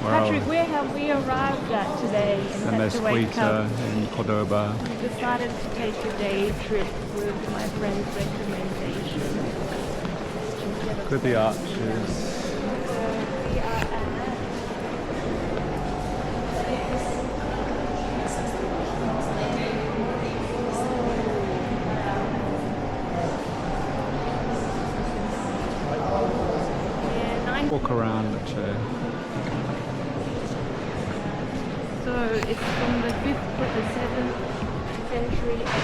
Patrick, where have we arrived at today? The Mezquita in Córdoba. We decided to take a day trip with my friend's recommendation. Look at the arches. We are at Walk around the chair. So it's from the 5th to the 7th century AD.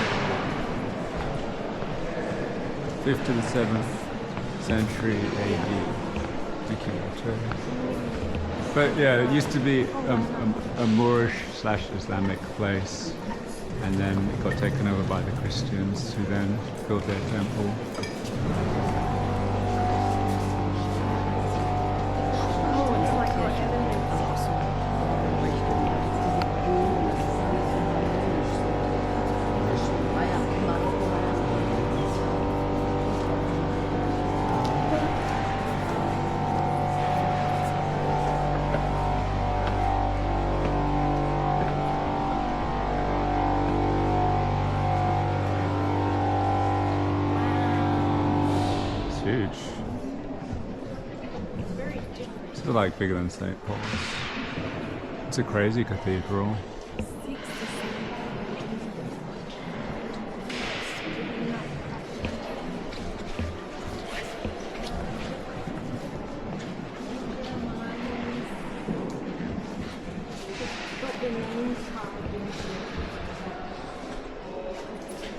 5th to the 7th century AD. Thank you, chair. But yeah, it used to be a Moorish/Islamic place, and then it got taken over by the Christians, who then built their temple. Huge. It's like bigger than St. Paul's. It's a crazy cathedral.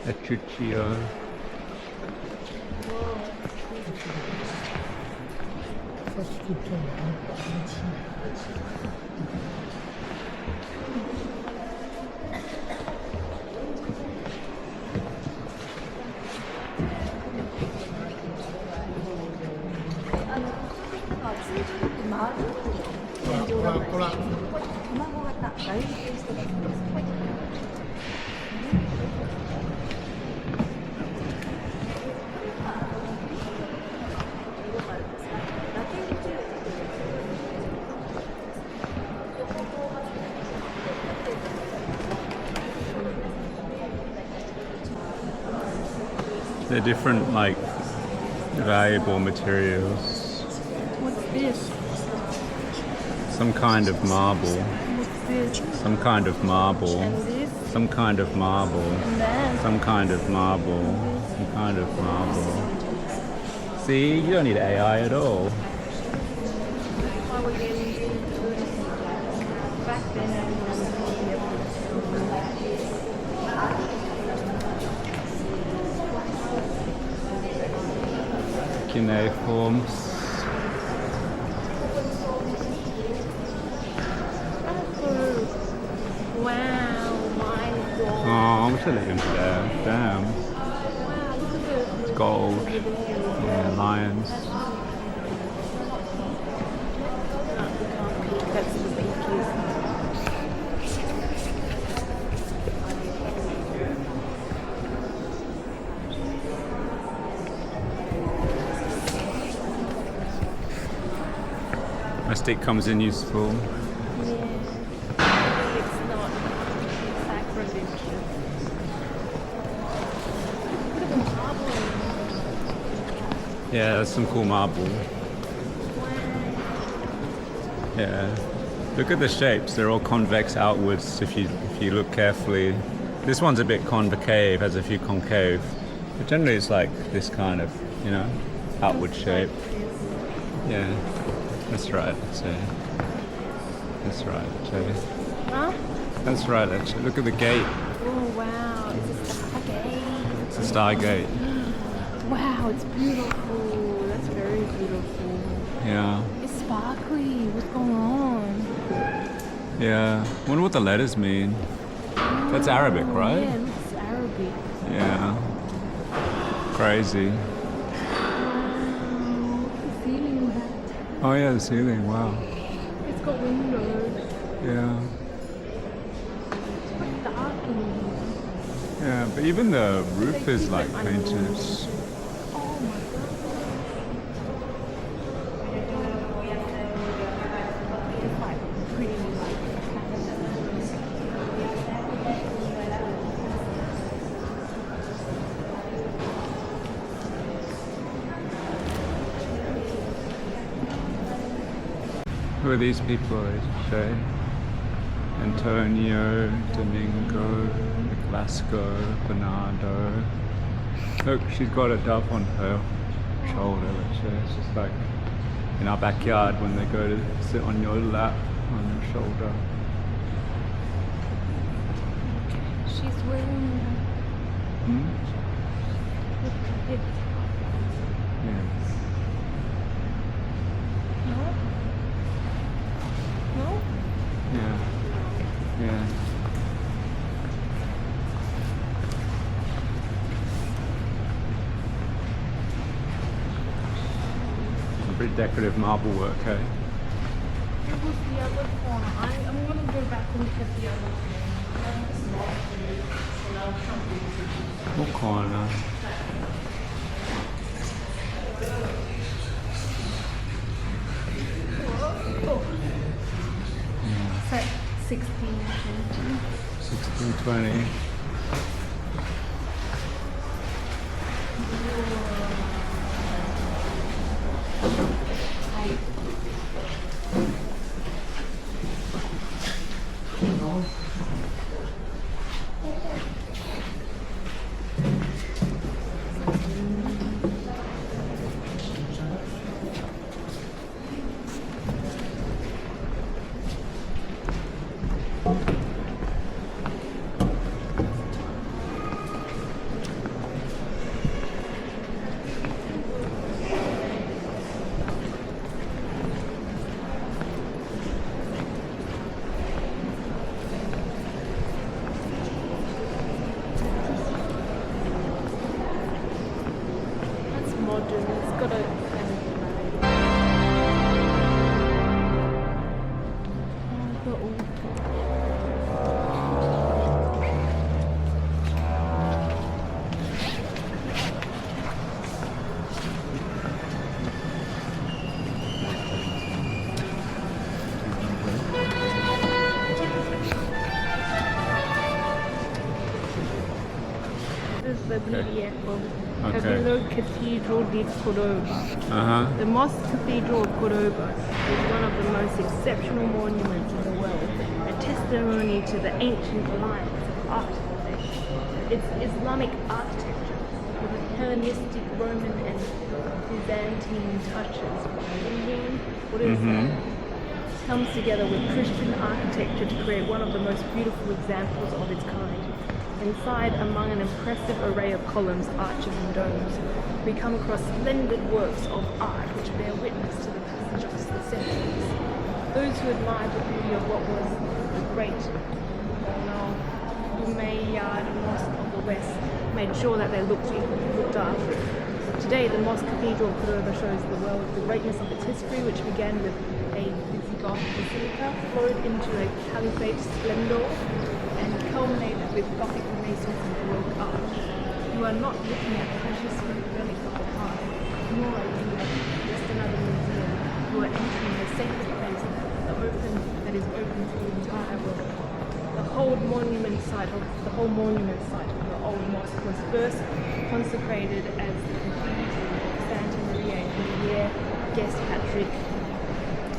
Echuccio. They're different, like, valuable materials. What's this? Some kind of marble. What's this? Some kind of marble. And this? Some kind of marble. And that? Some kind of marble. Some kind of marble. See, you don't need AI at all. Why we're getting back then. Cuneiforms. Wow, my God. Oh, I wish I lived in there. Damn. Wow, look at It's gold. Yeah, lions. That's the pinkiest. My stick comes in useful. Yeah. It's not sacrilegious. Look at the marble. Yeah, that's some cool marble. Yeah. Look at the shapes. They're all convex outwards if you look carefully. This one's a bit concave, has a few concave. But generally it's like this kind of, outward shape. Yeah. That's right, actually. That's right, actually. Huh? That's right, actually. Look at the gate. Oh, wow. It's a stargate. It's a stargate. Wow, it's beautiful. That's very beautiful. Yeah. It's sparkly. What's going on? Yeah. Wonder what the letters mean. That's Arabic, right? Yeah, it's Arabic. Yeah. Crazy. Wow. The ceiling that. Oh yeah, the ceiling. Wow. It's got windows. Yeah. It's quite dark in here. Yeah, but even the roof is like keep it painted. underneath. Oh my God. Who are these people? Shay, Antonio, Domingo, Glasgow, Bernardo. Look, she's got a dove on her shoulder, which is just like in our backyard when they go to sit on your lap, on your shoulder. She's wearing it. Yes. No? No? Yeah. Yeah. Some pretty decorative marble work, eh? It was the other corner. I'm gonna go back and look at the other corner. What corner? It's like 1620. 1620. That's modern. It's got a kind of vibe. Oh, the old This is the PDF of Catedral de Córdoba. The Mosque Cathedral of Córdoba is one of the most exceptional monuments in the world, a testimony to the ancient alliance of art. It's Islamic architecture with Hellenistic, Roman, and Byzantine touches. What is that? Comes together with Christian architecture to create one of the most beautiful examples of its kind. Inside, among an impressive array of columns, arches and domes, we come across splendid works of art which bear witness to the passage of the centuries. Those who admire the beauty of what was the great Umayyad Mosque of the West made sure that they looked after it. Today, the Mosque Cathedral of Córdoba shows the world the greatness of its history, which began with a Visigoth basilica, flowed into a caliphate splendor, and culminated with Gothic Renaissance and Baroque art. You are not looking at precious relics of the past, nor are you at just another museum. You are entering a sacred place that is open to the entire world. The whole monument site of the old mosque was first consecrated as the Cathedral of Santa Maria in the year, guess Patrick,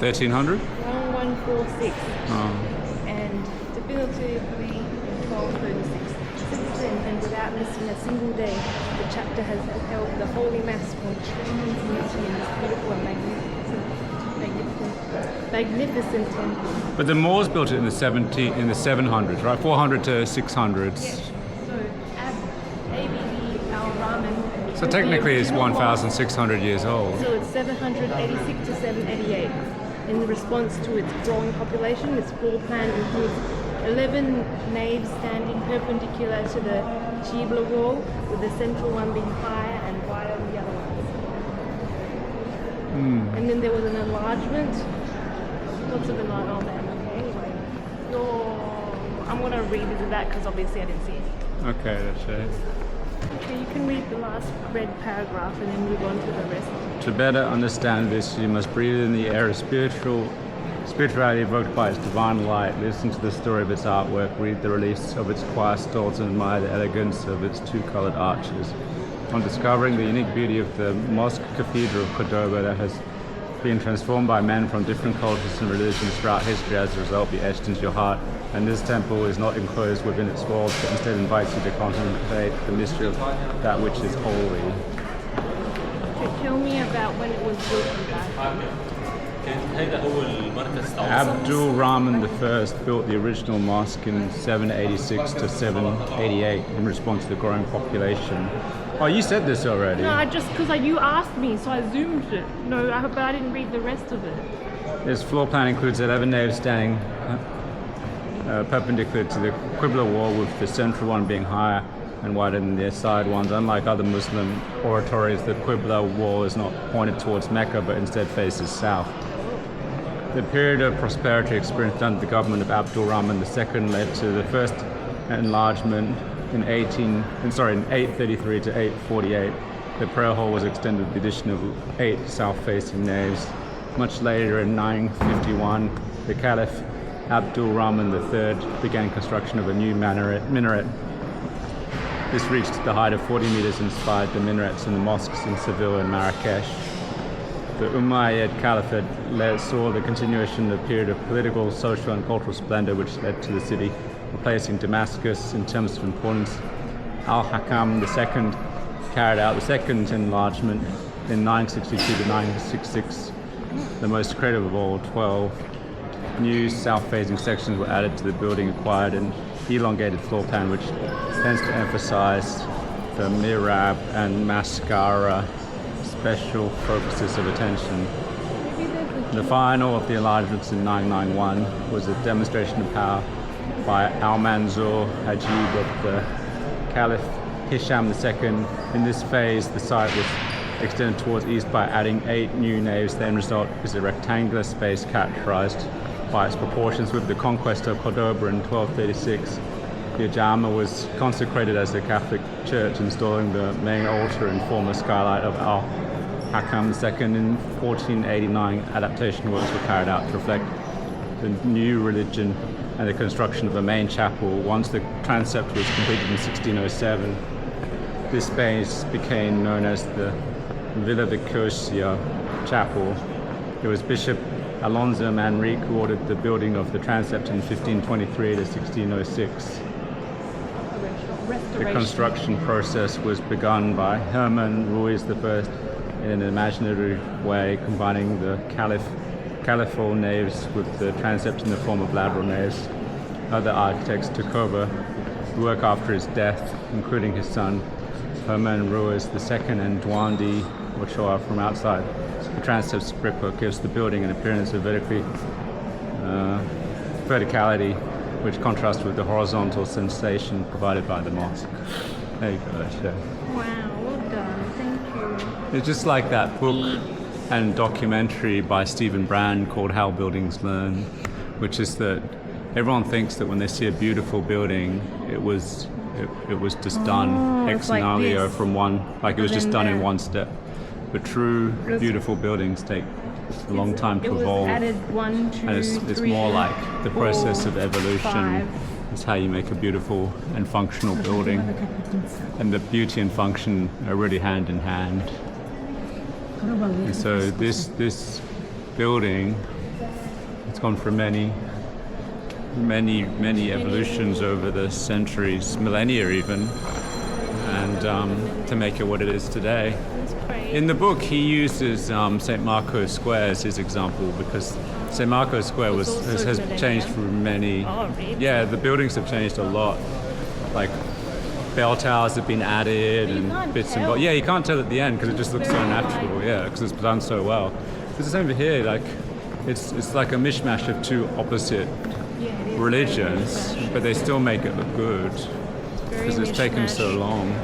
1300? 1146. And definitively in 1236. Since then, and without missing a single day, the chapter has held the Holy Mass for trillions in this beautiful and magnificent temple. But the Moors built it in the 700s, right? 400 to 600s. Yes. So, ABB al-Rahman. So technically it's 1,600 years old. So it's 786 to 788. In response to its growing population, its floor plan includes 11 naves standing perpendicular to the Qibla wall, with the central one being higher and wider than the other ones. And then there was an enlargement. Lots of enlargement. Okay, anyway. I'm going to revisit that because obviously I didn't see it. Okay, that's it. Okay, you can read the last red paragraph and then move on to the rest. To better understand this, you must breathe in the air of spirituality evoked by its divine light, listen to the story of its artwork, read the reliefs of its choir stalls, and admire the elegance of its two-colored arches. On discovering the unique beauty of the Mosque Cathedral of Córdoba that has being transformed by men from different cultures and religions throughout history as a result be etched into your heart. And this temple is not enclosed within its walls, but instead invites you to contemplate the mystery of that which is holy. So tell me about when it was built, you guys. Abdul Rahman I built the original mosque in 786 to 788 in response to the growing population. Oh, you said this already. No, because you asked me, so I zoomed it. No, but I didn't read the rest of it. This floor plan includes 11 naves standing perpendicular to the Qibla wall, with the central one being higher and wider than their side ones. Unlike other Muslim oratories, the Qibla wall is not pointed towards Mecca, but instead faces south. The period of prosperity experienced under the government of Abdul Rahman II led to the first enlargement in 833 to 848. The prayer hall was extended with the addition of 8 south-facing naves. Much later, in 951, the Caliph Abdul Rahman III began construction of a new minaret. This reached the height of 40 meters and inspired the minarets in the mosques in Seville and Marrakesh. The Umayyad Caliphate saw the continuation of a period of political, social and cultural splendor which led to the city replacing Damascus in terms of importance. Al-Hakam II carried out the second enlargement in 962 to 966, the most creative of all 12. New south-facing sections were added to the building, acquired an elongated floor plan which tends to emphasize the mihrab and mascara special focuses of attention. The final of the enlargements in 991 was a demonstration of power by Al-Mansur Hajib of the Caliph Hisham II. In this phase, the site was extended towards east by adding 8 new naves. The end result is a rectangular space characterized by its proportions. With the conquest of Córdoba in 1236, the Jama was consecrated as a Catholic church, installing the main altar and former skylight of Al-Hakam II. In 1489, adaptation works were carried out to reflect the new religion and the construction of a main chapel. Once the transept was completed in 1607, this space became known as the Villa Vicosia Chapel. It was Bishop Alonso Manrique who ordered the building of the transept in 1523 to 1606. The construction process was begun by Hermann Ruiz I in an imaginary way, combining the caliphal naves with the transept in the form of lateral naves. Other architects took over the work after his death, including his son Hermann Ruiz II and Dwandi, which are from outside. The transept's brickwork gives the building an appearance of verticality, which contrasts with the horizontal sensation provided by the mosque. There you go, Chef. Wow, well done. Thank you. It's just like that book and documentary by Stephen Brand called How Buildings Learn, which is that everyone thinks that when they see a beautiful building, it was just done ex nihilo from one, like it was just done in one step. But true beautiful buildings take a long time to evolve. Added 1, 2, and it's 3, more like the process of evolution 5. is how you make a beautiful and functional building. And the beauty and function are really hand in hand. And so this building, it's gone through many evolutions over the centuries, millennia even, and to make it what it is today. In the book, he uses St. Marco's Square as his example because St. Marco's Square has changed through many. Oh, really? Yeah, the buildings have changed a lot. Like bell towers have been added and bits and bobs. Yeah, you can't tell at the end because it just looks so natural. Yeah, because it's done so well. It's the same over here. Like it's like a mishmash of two opposite religions, but they still make it look good because it's taken so long.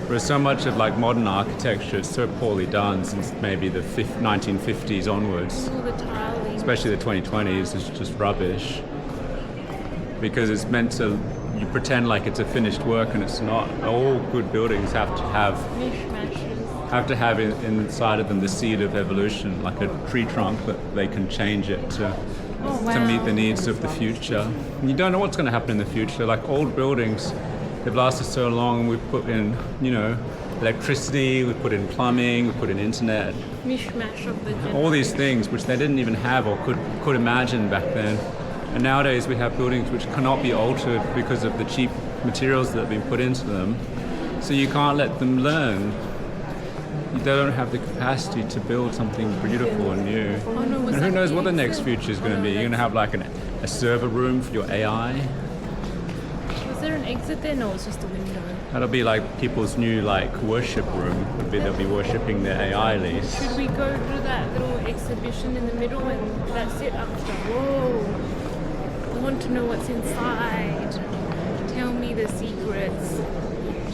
Whereas so much of like modern architecture is so poorly done since maybe the 1950s onwards, especially the 2020s, is just rubbish because it's meant to, you pretend like it's a finished work and it's not. All good buildings have to have inside of them the seed of evolution, like a tree trunk that they can change it to meet the needs of the future. And you don't know what's going to happen in the future. Like old buildings, they've lasted so long, we've put in, the electricity, we put in plumbing, we put in internet, Mishmash of the all these things which they didn't even have or could imagine back then. And nowadays we have buildings which cannot be altered because of the cheap materials that have been put into them. So you can't let them learn. They don't have the capacity to build something beautiful and new. Oh, no, and who knows what the next future is going to be. You're going to have like a server room for your AI. Was there an exit there? No, it's just a window. That'll be like people's new like worship room. They'll be worshipping their AI least. Should we go to that little exhibition in the middle and that's it? After, whoa, I want to know what's inside. Tell me the secrets.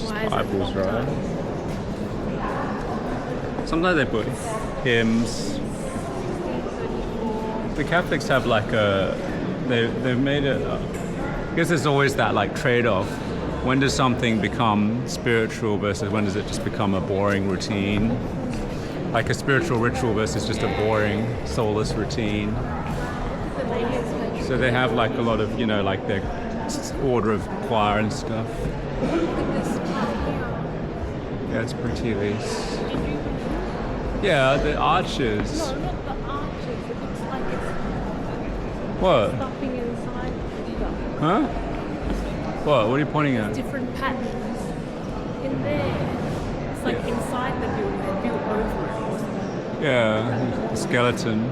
Why is Bibles, it locked right? up? Sometimes they put hymns. The Catholics have like they've made it. I guess there's always that like trade-off. When does something become spiritual versus when does it just become a boring routine? Like a spiritual ritual versus just a boring, soulless routine. So they have like a lot of, you know, like their order of choir and stuff. Yeah, it's pretty, Lise. Yeah, the arches. No, not the arches. It looks like it's What? stuffing inside stuff. Huh? What are you pointing at? Different patterns in there. It's like inside the building, they built over it or something. Yeah, the skeleton.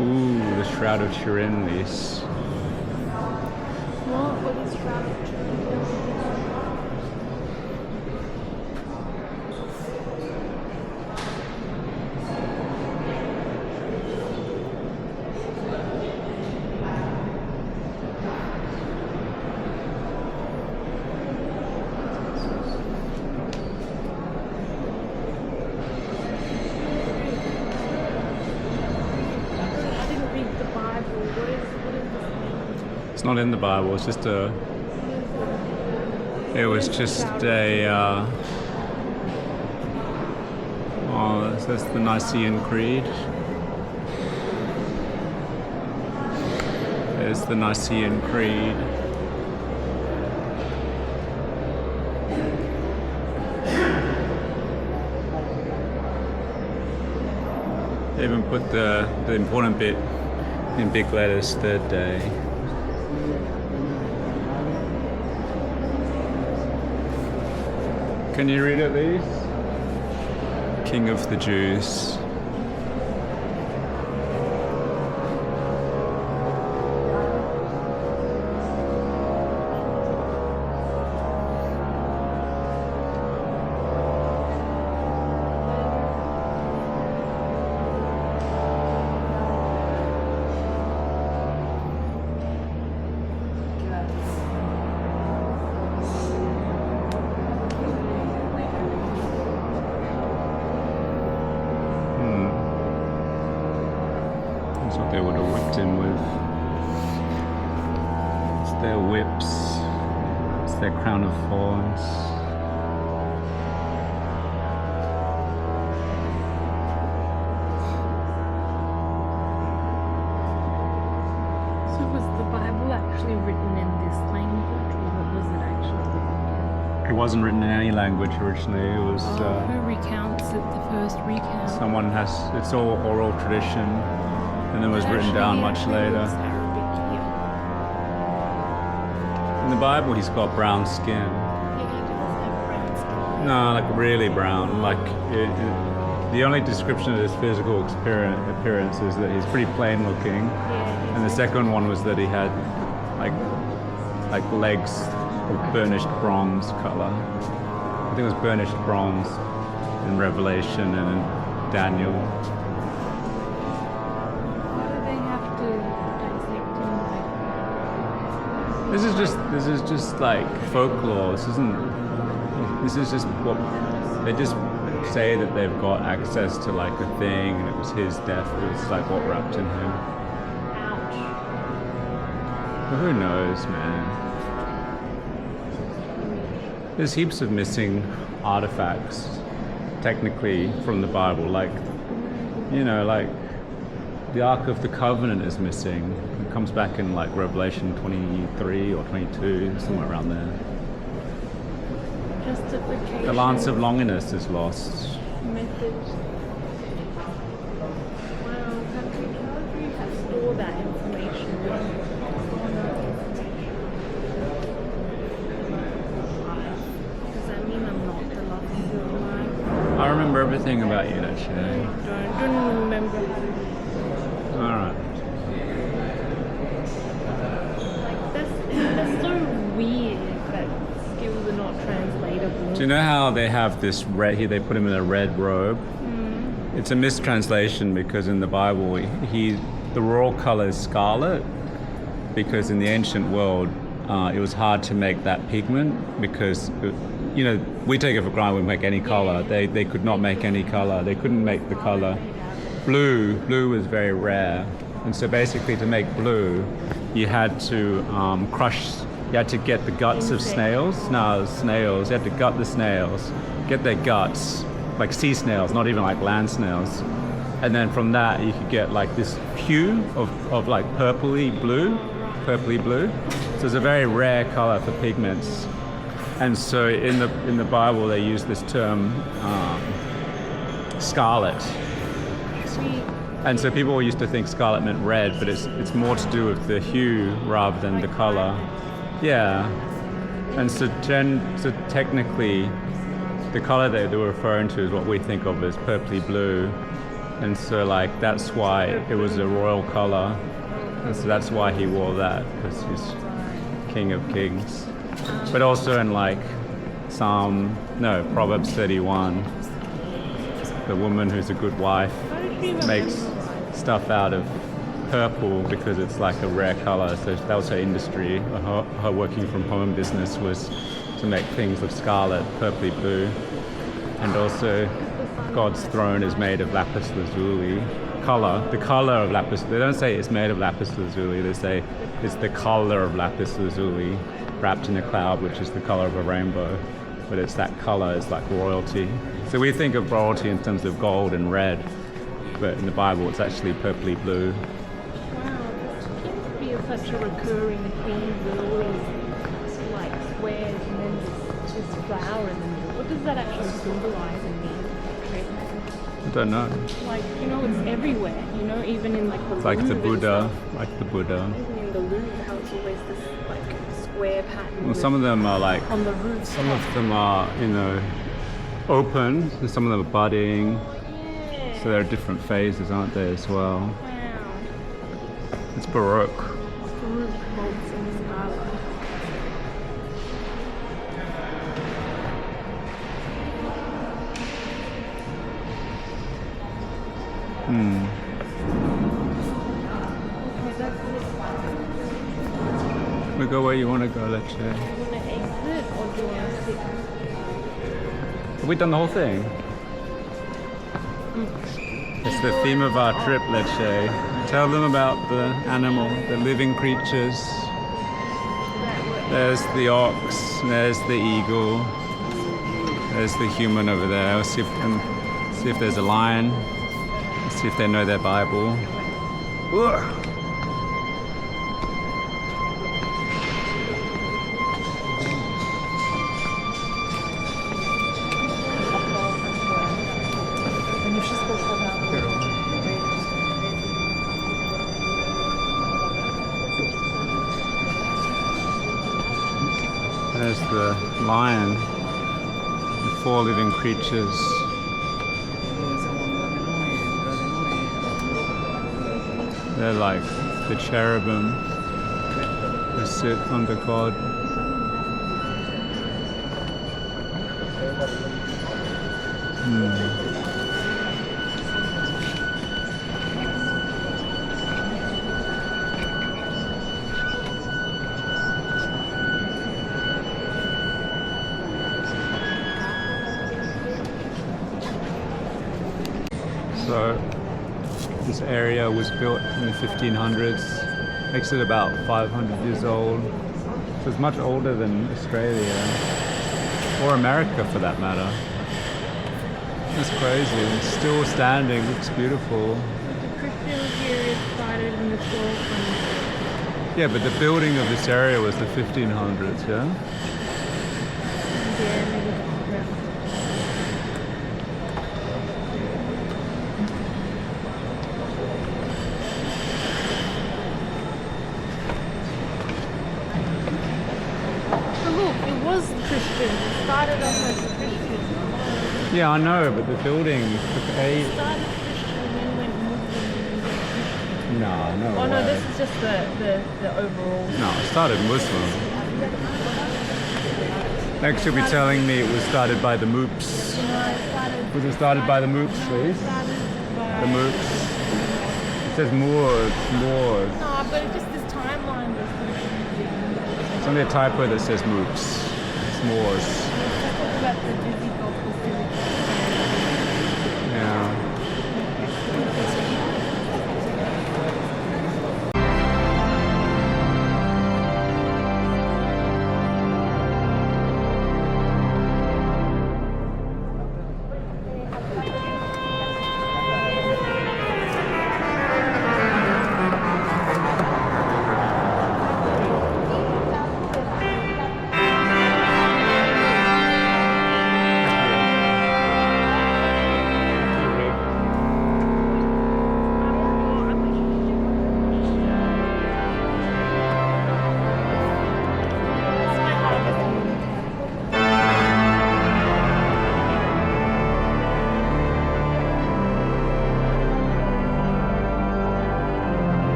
Ooh, the Shroud of Turin, Lise. What is Shroud of Turin? I didn't read the Bible. What is this? It's not in the Bible. It's just a. It was just a. Oh, that's the Nicene Creed. There's the Nicene Creed. They even put the important bit in big letters, third day. Can you read it, Lise? King of the Jews. That's what they would have whipped him with. It's their whips. It's their crown of thorns. So was the Bible actually written in this language, or what was it actually written in? It wasn't written in any language originally. It was Who recounts it? The first recount. someone has. It's all oral tradition, and then was written down much later. Arabic here. In the Bible, he's got brown skin. Yeah, he does have brown skin. No, like really brown. Like the only description of his physical appearance is that he's pretty plain looking. Yeah, And the second one was that he had like legs of burnished bronze color. I think it was burnished bronze in Revelation and in Daniel. why do they have to dissect him like This is just like folklore. This is just what they just say, that they've got access to like a thing, and it was his death was like what wrapped in him. ouch? But who knows, man? There's heaps of missing artifacts technically from the Bible. Like, you know, like the Ark of the Covenant is missing. It comes back in like Revelation 23 or 22, somewhere around there. Justification. The Lance of Longinus is lost. Methods. Wow, how do you store that information? Does that mean I'm not the love of your life? I remember everything about you, actually. Don't remember. Alright. Like, that's so weird that skills are not translatable. Do you know how they have this red here? They put him in a red robe. It's a mistranslation because in the Bible, the royal color is scarlet. Because in the ancient world, it was hard to make that pigment because, you know, we take it for granted we make any color. They could not make any color. They couldn't make the color. Blue was very rare. And so basically to make blue, you had to crush, you had to get the guts of snails. You had to gut the snails, get their guts, like sea snails, not even like land snails. And then from that you could get like this hue of like purpley blue. So it's a very rare color for pigments. And so in the Bible they use this term scarlet. And so people used to think scarlet meant red, but it's more to do with the hue rather than the color. Yeah. And so technically the color that they were referring to is what we think of as purpley blue. And so like that's why it was a royal color. And so that's why he wore that, because he's King of Kings. But also in like Proverbs 31, the woman who's a good wife makes stuff out of purple because it's like a rare color. So that was her industry. Her working from home business was to make things of scarlet, purpley blue. And also God's throne is made of lapis lazuli. The color of lapis. They don't say it's made of lapis lazuli. They say it's the color of lapis lazuli wrapped in a cloud, which is the color of a rainbow. But it's that color is like royalty. So we think of royalty in terms of gold and red, but in the Bible it's actually purpley blue. Wow, this seems to be such a recurring theme with all these like squares and then this flower in the middle. What does that actually symbolize and mean? I don't know. Like, you know, it's everywhere, you know, even in like the Louvre. Like the Buddha, Even in the Louvre, how it's always this like square pattern. Well, some of them are like, on the roof. Some of them are, you know, open, and some of them are budding. Yeah. So there are different phases, aren't there, as well? Wow. It's Baroque. Baroque bolts in the skyline. We go where you want to go, let's say. Do you want to exit or do you want to sit? Have we done the whole thing? It's the theme of our trip, let's say. Tell them about the animal, the living creatures. There's the ox, there's the eagle, there's the human over there. Let's see if there's a lion. Let's see if they know their Bible. Ugh. There's the lion, the four living creatures. They're like the cherubim who sit under God. So this area was built in the 1500s, makes it about 500 years old. So it's much older than Australia, or America for that matter. That's crazy. It's still standing. Looks beautiful. The Christian period started in the 1200s. Yeah, but the building of this area was the 1500s, yeah? Yeah, maybe. Yeah. But look, it was Christian. It started off as Christian. Yeah, I know, but the building took It started Christian and then went Muslim. No Oh no, way. this is just the overall. No, it started Muslim. Next you'll be telling me it was started by the Moops. Was it started by the Moops, please? The Moops. It says Moors. No, but it's just this timeline was confusing. It's only a typo that says Moops. It's Moors. Let's talk about the Visigoth Basilica. Yeah.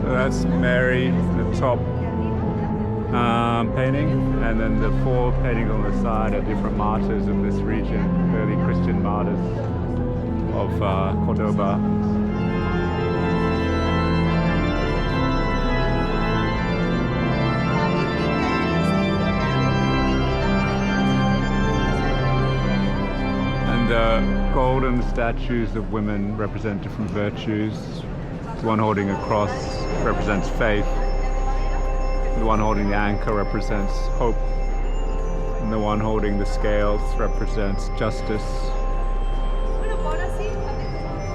That's Mary, the top painting, and then the four paintings on the side are different martyrs of this region, early Christian martyrs of Córdoba. And the golden statues of women represent different virtues. The one holding a cross represents faith. The one holding the anchor represents hope. And the one holding the scales represents justice.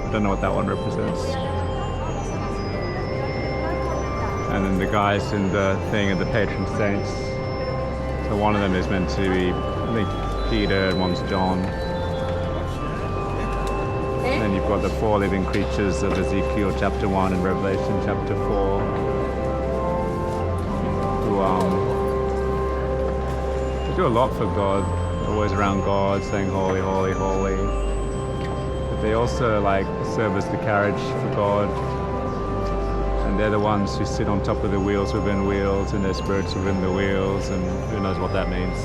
I don't know what that one represents. And then the guys in the thing are the patron saints. So one of them is meant to be, I think, Peter, and one's John. And you've got the four living creatures of Ezekiel chapter 1 and Revelation chapter 4, who they do a lot for God. They're always around God, saying holy, holy, holy. But they also like serve as the carriage for God. And they're the ones who sit on top of the wheels within wheels, and their spirits within the wheels, and who knows what that means.